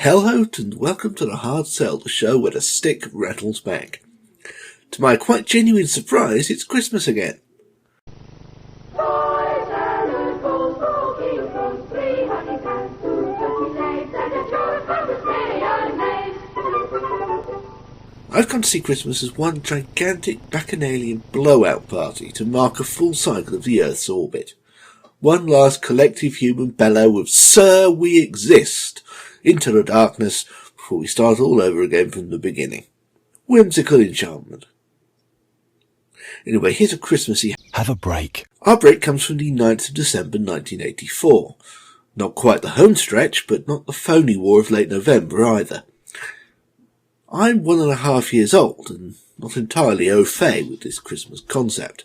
Hellhote, and welcome to the Hard Sell, the show where the stick rattles back. To my quite genuine surprise, it's Christmas again. I've come to see Christmas as one gigantic bacchanalian blowout party to mark a full cycle of the Earth's orbit. One last collective human bellow of "Sir, we exist!" into the darkness before we start all over again from the beginning. Whimsical enchantment. Anyway, here's a Christmassy Have a break. Our break comes from the 9th of December 1984. Not quite the home stretch, but not the phony war of late November either. I'm 1.5 years old and not entirely au fait with this Christmas concept.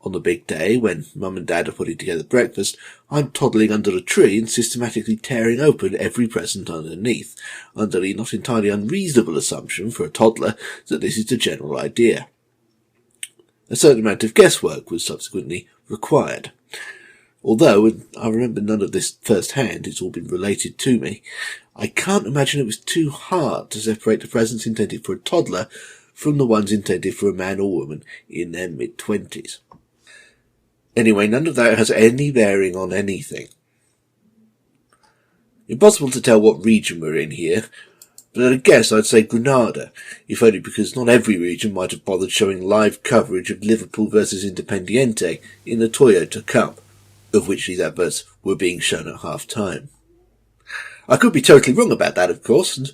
On the big day, when Mum and Dad are putting together breakfast, I'm toddling under the tree and systematically tearing open every present underneath, under the not entirely unreasonable assumption for a toddler that this is the general idea. A certain amount of guesswork was subsequently required. Although, and I remember none of this firsthand, it's all been related to me, I can't imagine it was too hard to separate the presents intended for a toddler from the ones intended for a man or woman in their mid-20s. Anyway, none of that has any bearing on anything. Impossible to tell what region we're in here, but at a guess I'd say Granada, if only because not every region might have bothered showing live coverage of Liverpool versus Independiente in the Toyota Cup, of which these adverts were being shown at half-time. I could be totally wrong about that, of course, and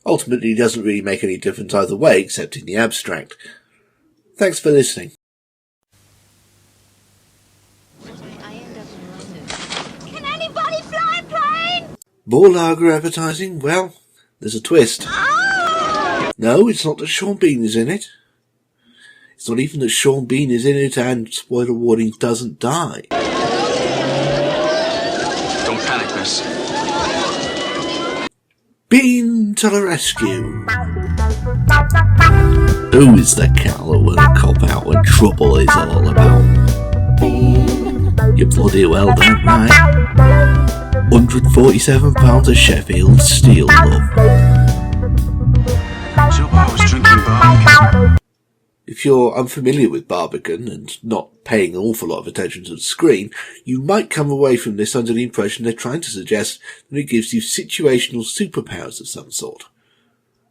ultimately it doesn't really make any difference either way, except in the abstract. Thanks for listening. Can anybody fly a plane? More lager advertising? Well, there's a twist. Oh! No, it's not that Sean Bean is in it. It's not even that Sean Bean is in it and, spoiler warning, doesn't die. Don't panic, miss. Bean to the rescue. Who is the cal that will cop out when trouble is all about? You bloody well don't, right? £147 of Sheffield steel love. Job, I was drinking Barbican. If you're unfamiliar with Barbican and not paying an awful lot of attention to the screen, you might come away from this under the impression they're trying to suggest that it gives you situational superpowers of some sort.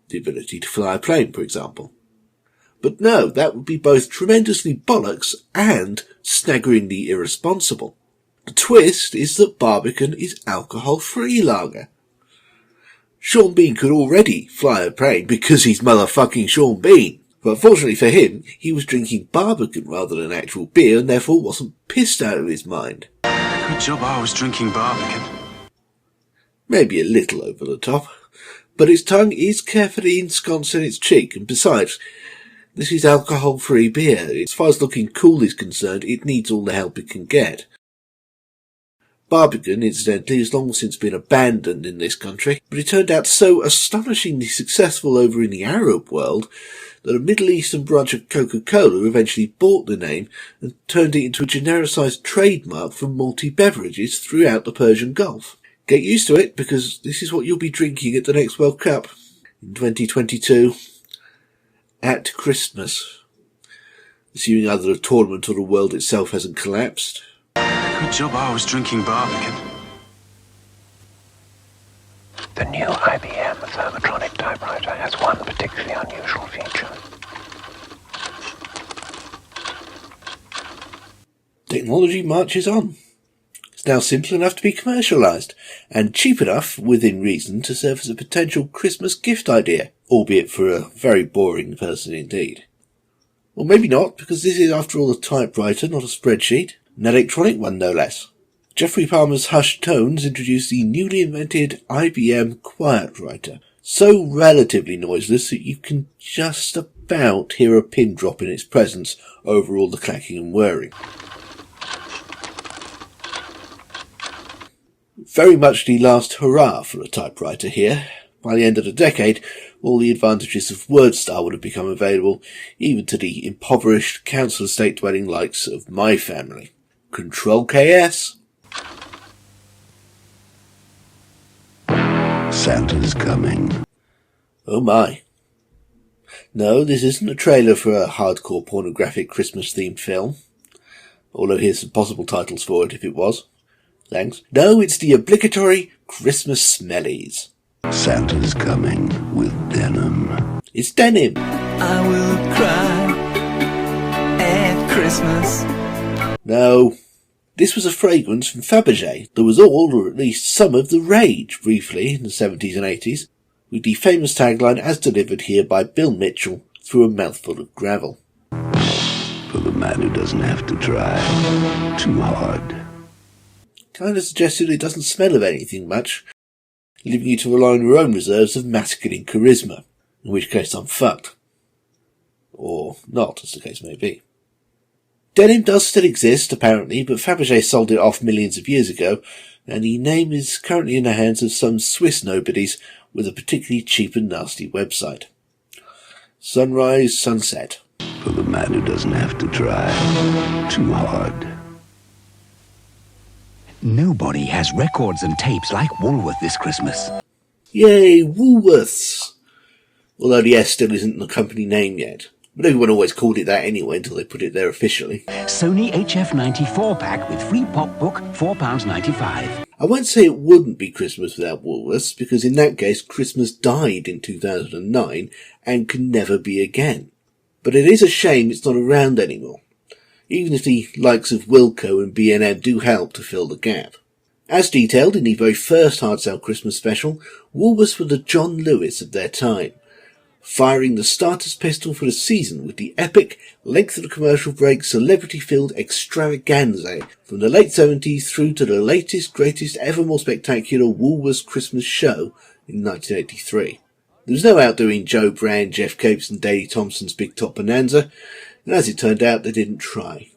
The ability to fly a plane, for example. But no, that would be both tremendously bollocks and staggeringly irresponsible. The twist is that Barbican is alcohol-free lager. Sean Bean could already fly a plane because he's motherfucking Sean Bean. But fortunately for him, he was drinking Barbican rather than actual beer and therefore wasn't pissed out of his mind. Good job, I was drinking Barbican. Maybe a little over the top, but his tongue is carefully ensconced in its cheek, and besides, this is alcohol-free beer. As far as looking cool is concerned, it needs all the help it can get. Barbican, incidentally, has long since been abandoned in this country, but it turned out so astonishingly successful over in the Arab world that a Middle Eastern branch of Coca-Cola eventually bought the name and turned it into a genericized trademark for malty beverages throughout the Persian Gulf. Get used to it, because this is what you'll be drinking at the next World Cup in 2022 at Christmas, assuming either the tournament or the world itself hasn't collapsed. Good job, I was drinking Barbican. The new IBM thermotronic typewriter has one particularly unusual feature. Technology marches on. It's now simple enough to be commercialised, and cheap enough, within reason, to serve as a potential Christmas gift idea, albeit for a very boring person indeed. Or maybe not, because this is after all a typewriter, not a spreadsheet. An electronic one, no less. Geoffrey Palmer's hushed tones introduce the newly invented IBM Quiet Writer, so relatively noiseless that you can just about hear a pin drop in its presence over all the clacking and whirring. Very much the last hurrah for a typewriter here. By the end of the decade, all the advantages of WordStar would have become available, even to the impoverished council estate dwelling likes of my family. Control KS. Santa's coming. Oh my. No, this isn't a trailer for a hardcore pornographic Christmas-themed film. Although here's some possible titles for it if it was. Thanks. No, it's the obligatory Christmas smellies. Santa's coming with denim. It's denim. I will cry at Christmas. No. This was a fragrance from Fabergé that was all, or at least some of, the rage briefly in the 70s and 80s, with the famous tagline as delivered here by Bill Mitchell through a mouthful of gravel. For the man who doesn't have to try too hard. Kind of suggested it doesn't smell of anything much, leaving you to rely on your own reserves of masculine charisma, in which case I'm fucked. Or not, as the case may be. Denim does still exist, apparently, but Fabergé sold it off millions of years ago, and the name is currently in the hands of some Swiss nobodies with a particularly cheap and nasty website. Sunrise, sunset. For the man who doesn't have to try too hard. Nobody has records and tapes like Woolworths this Christmas. Yay, Woolworths! Although the S still isn't the company name yet. But everyone always called it that anyway until they put it there officially. Sony HF94 pack with free pop book, £4.95. I won't say it wouldn't be Christmas without Woolworths, because in that case Christmas died in 2009 and can never be again. But it is a shame it's not around anymore, even if the likes of Wilco and B&M do help to fill the gap. As detailed in the very first Hard Sell Christmas special, Woolworths were the John Lewis of their time, firing the starter's pistol for the season with the epic, length-of-the-commercial break, celebrity-filled extravaganza from the late 70s through to the latest, greatest, ever more spectacular Woolworths Christmas show in 1983. There was no outdoing Joe Brand, Jeff Capes and Daley Thompson's Big Top Bonanza, and as it turned out, they didn't try.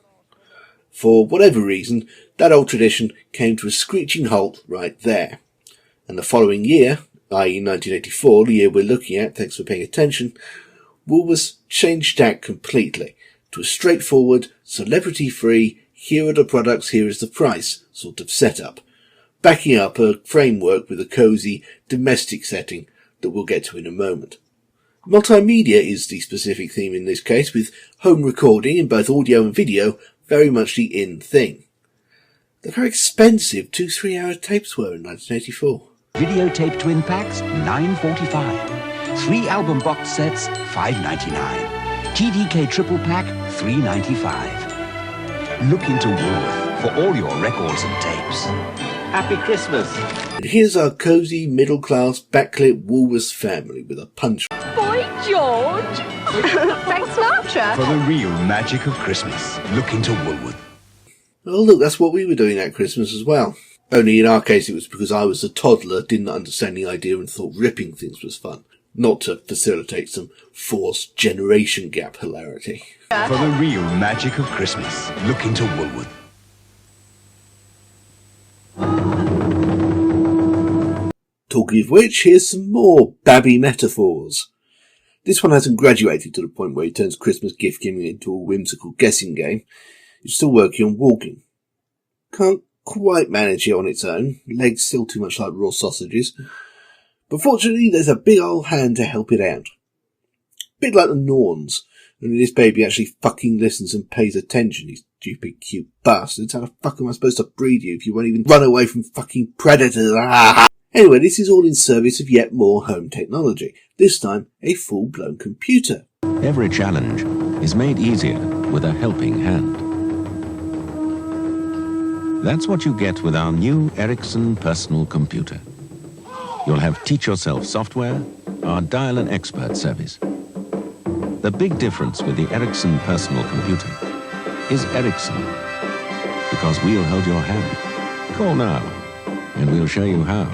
For whatever reason, that old tradition came to a screeching halt right there. And the following year, i.e. 1984, the year we're looking at, thanks for paying attention, Woolworths changed tack completely to a straightforward, celebrity-free, here are the products, here is the price sort of setup, backing up a framework with a cosy, domestic setting that we'll get to in a moment. Multimedia is the specific theme in this case, with home recording in both audio and video very much the in thing. They're very expensive 2-3 hour tapes were in 1984. Videotape twin packs, $9.45. 3 album box sets, $5.99. TDK triple pack, $3.95. Look into Woolworths for all your records and tapes. Happy Christmas. And here's our cosy, middle-class, backlit Woolworths family with a punch. Boy George! Frank Sinatra! For the real magic of Christmas, look into Woolworths. Oh look, that's what we were doing at Christmas as well. Only in our case it was because I was a toddler, didn't understand the idea and thought ripping things was fun. Not to facilitate some forced generation gap hilarity. For the real magic of Christmas, look into Woolworths. Talking of which, here's some more babby metaphors. This one hasn't graduated to the point where he turns Christmas gift giving into a whimsical guessing game. He's still working on walking. Can't quite manage it on its own. Legs still too much like raw sausages. But fortunately, there's a big old hand to help it out. Bit like the Norns. Only this baby actually fucking listens and pays attention, you stupid cute bastards. How the fuck am I supposed to breed you if you won't even run away from fucking predators? Anyway, this is all in service of yet more home technology. This time, a full-blown computer. Every challenge is made easier with a helping hand. That's what you get with our new Erickson personal computer. You'll have Teach Yourself software, our Dial an Expert service. The big difference with the Erickson personal computer is Erickson, because we'll hold your hand. Call now, and we'll show you how.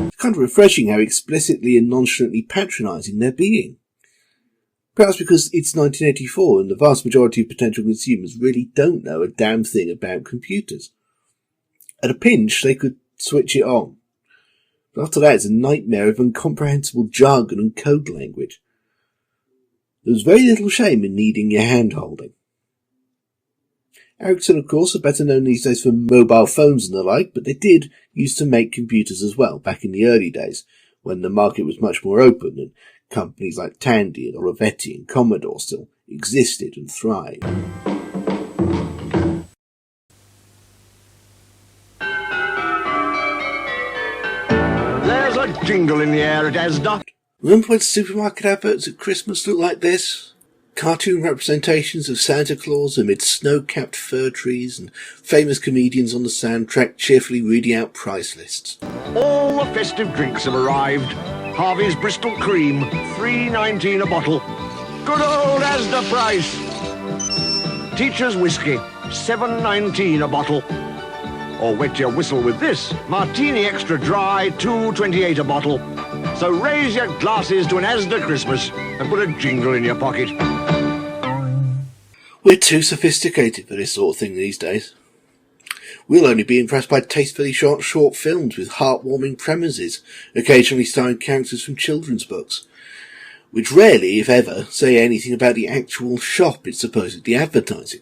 It's kind of refreshing how explicitly and nonchalantly patronising they're being. Perhaps because it's 1984 and the vast majority of potential consumers really don't know a damn thing about computers. At a pinch, they could switch it on. But after that, it's a nightmare of incomprehensible jargon and code language. There was very little shame in needing your hand-holding. Erickson, of course, are better known these days for mobile phones and the like, but they did used to make computers as well back in the early days, when the market was much more open and companies like Tandy and Olivetti and Commodore still existed and thrived. There's a jingle in the air at Asda. Remember when supermarket adverts at Christmas looked like this? Cartoon representations of Santa Claus amid snow-capped fir trees and famous comedians on the soundtrack cheerfully reading out price lists. All the festive drinks have arrived. Harvey's Bristol Cream, $3.19 a bottle. Good old Asda price. Teacher's Whiskey, $7.19 a bottle. Or wet your whistle with this. Martini Extra Dry, $2.28 a bottle. So raise your glasses to an Asda Christmas and put a jingle in your pocket. We're too sophisticated for this sort of thing these days. We'll only be impressed by tastefully shot short films with heartwarming premises, occasionally starring characters from children's books, which rarely, if ever, say anything about the actual shop it's supposedly advertising.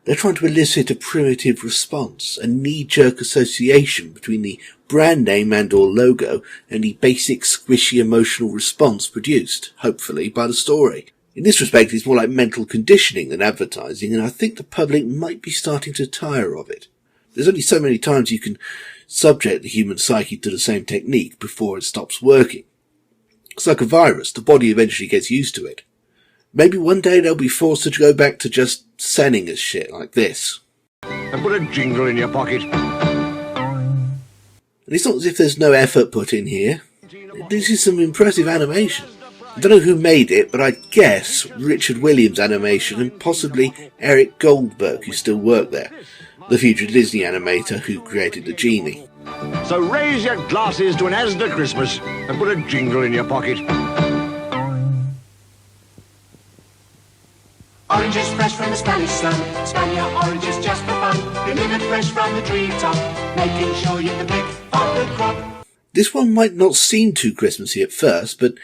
They're trying to elicit a primitive response, a knee-jerk association between the brand name and or logo and the basic squishy emotional response produced, hopefully, by the story. In this respect, it's more like mental conditioning than advertising, and I think the public might be starting to tire of it. There's only so many times you can subject the human psyche to the same technique before it stops working. It's like a virus, the body eventually gets used to it. Maybe one day they'll be forced to go back to just sending us shit like this. And put a jingle in your pocket. And it's not as if there's no effort put in here. This is some impressive animation. I don't know who made it, but I'd guess Richard Williams Animation and possibly Eric Goldberg, who still worked there, the future Disney animator who created the genie. So raise your glasses to an Asda Christmas and put a jingle in your pocket. Oranges fresh from the Spanish sun, Spaniard oranges just for fun, delivered fresh from the treetop, making sure you can pick up the crop. This one might not seem too Christmassy at first, but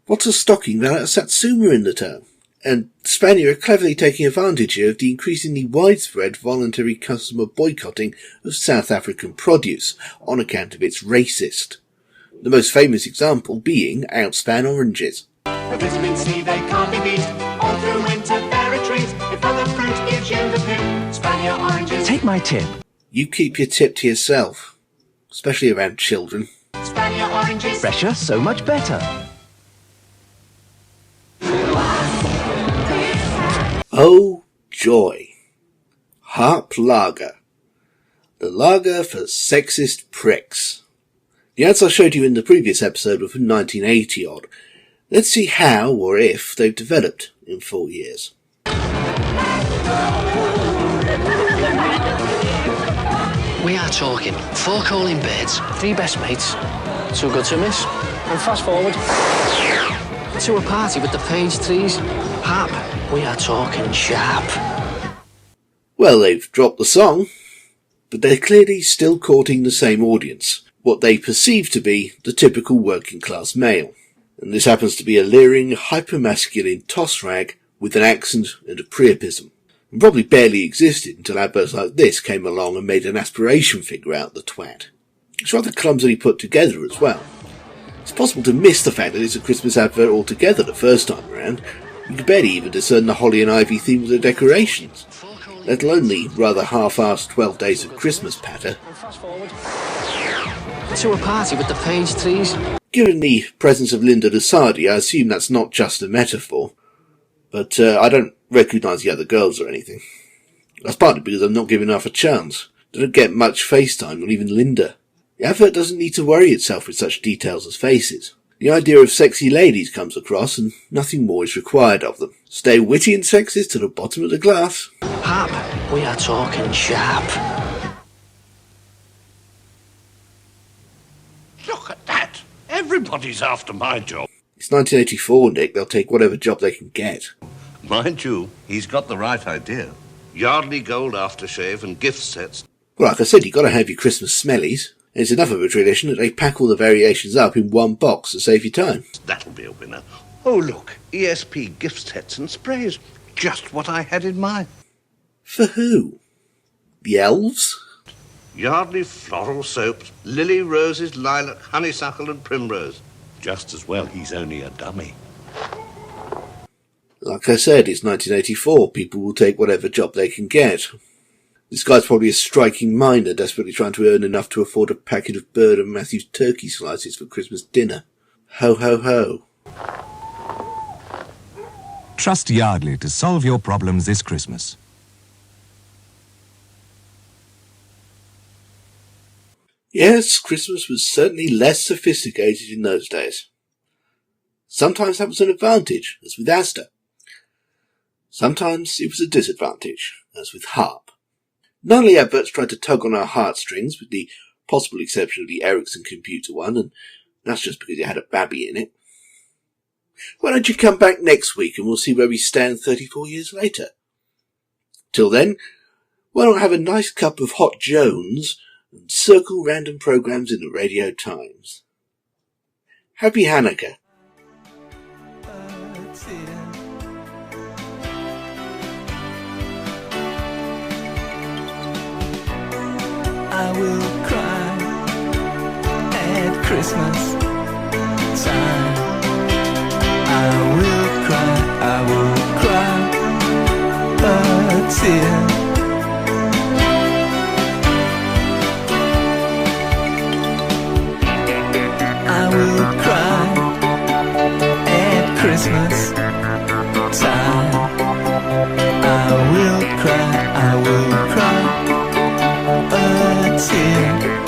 what's a stocking without a Satsuma in the term? And Spaniard are cleverly taking advantage here of the increasingly widespread voluntary customer boycotting of South African produce on account of its racist. The most famous example being Outspan oranges. The vitamin C they can't be beat, all through winter they're a treat, if other fruit gives you the pip, Spaniard oranges. Take my tip. You keep your tip to yourself, especially around children. Spaniard oranges. Fresher, so much better. Oh joy! Harp Lager. The lager for sexist pricks. The ads I showed you in the previous episode were from 1980 odd. Let's see how, or if, they've developed in 4 years. We are talking 4 calling birds, 3 best mates, 2 good to miss, and fast forward to a party with the page trees. Harp, we are talking sharp. Well, they've dropped the song, but they're clearly still courting the same audience, what they perceive to be the typical working class male. And this happens to be a leering, hypermasculine toss rag with an accent and a priapism. And probably barely existed until adverts like this came along and made an aspiration figure out of the twat. It's rather clumsily put together as well. It's possible to miss the fact that it's a Christmas advert altogether the first time around. You can barely even discern the holly and ivy theme of the decorations, let alone the rather half-assed 12 Days of Christmas patter. To a party with the page trees. Given the presence of Linda Lusardi, I assume that's not just a metaphor, but I don't recognise the other girls or anything. That's partly because I'm not giving enough a chance. They don't get much face time, not even Linda. The advert doesn't need to worry itself with such details as faces. The idea of sexy ladies comes across and nothing more is required of them. Stay witty and sexist to the bottom of the glass. Harp, we are talking sharp. Look at that! Everybody's after my job. It's 1984, Nick. They'll take whatever job they can get. Mind you, he's got the right idea. Yardley gold aftershave and gift sets. Well, like I said, you've got to have your Christmas smellies. And it's enough of a tradition that they pack all the variations up in one box to save you time. That'll be a winner. Oh, look, ESP gift sets and sprays. Just what I had in mind. For who? The elves? Yardley floral soaps, lily, roses, lilac, honeysuckle and primrose. Just as well he's only a dummy. Like I said, it's 1984. People will take whatever job they can get. This guy's probably a striking miner desperately trying to earn enough to afford a packet of Bird and Matthews turkey slices for Christmas dinner. Ho ho ho. Trust Yardley to solve your problems this Christmas. Yes, Christmas was certainly less sophisticated in those days. Sometimes that was an advantage, as with Asda. Sometimes it was a disadvantage, as with Harp. None of the adverts tried to tug on our heartstrings, with the possible exception of the Erickson computer one, and that's just because it had a babby in it. Why don't you come back next week and we'll see where we stand 34 years later? Till then, why not have a nice cup of Hot Jones and circle random programs in the Radio Times? Happy Hanukkah. I will cry at Christmas time. I will cry a tear. I will cry at Christmas time. I will cry a tear.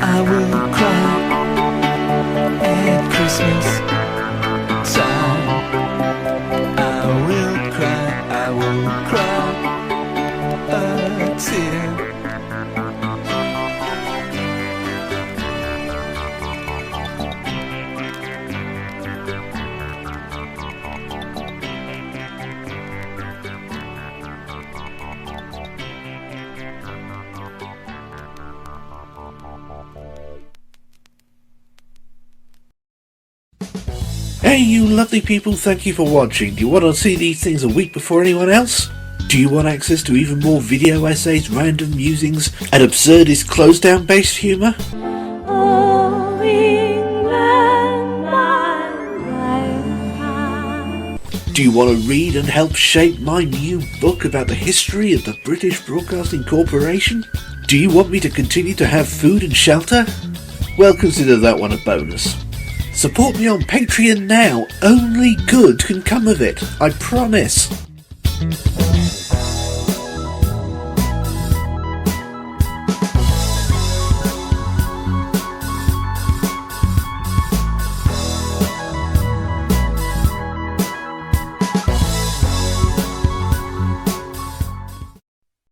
I will cry at Christmas time. I will cry a tear. Hey you lovely people, thank you for watching. Do you want to see these things a week before anyone else? Do you want access to even more video essays, random musings, and absurdist close-down based humour? Oh, England, my Do you want to read and help shape my new book about the history of the British Broadcasting Corporation? Do you want me to continue to have food and shelter? Well, consider that one a bonus. Support me on Patreon now. Only good can come of it. I promise.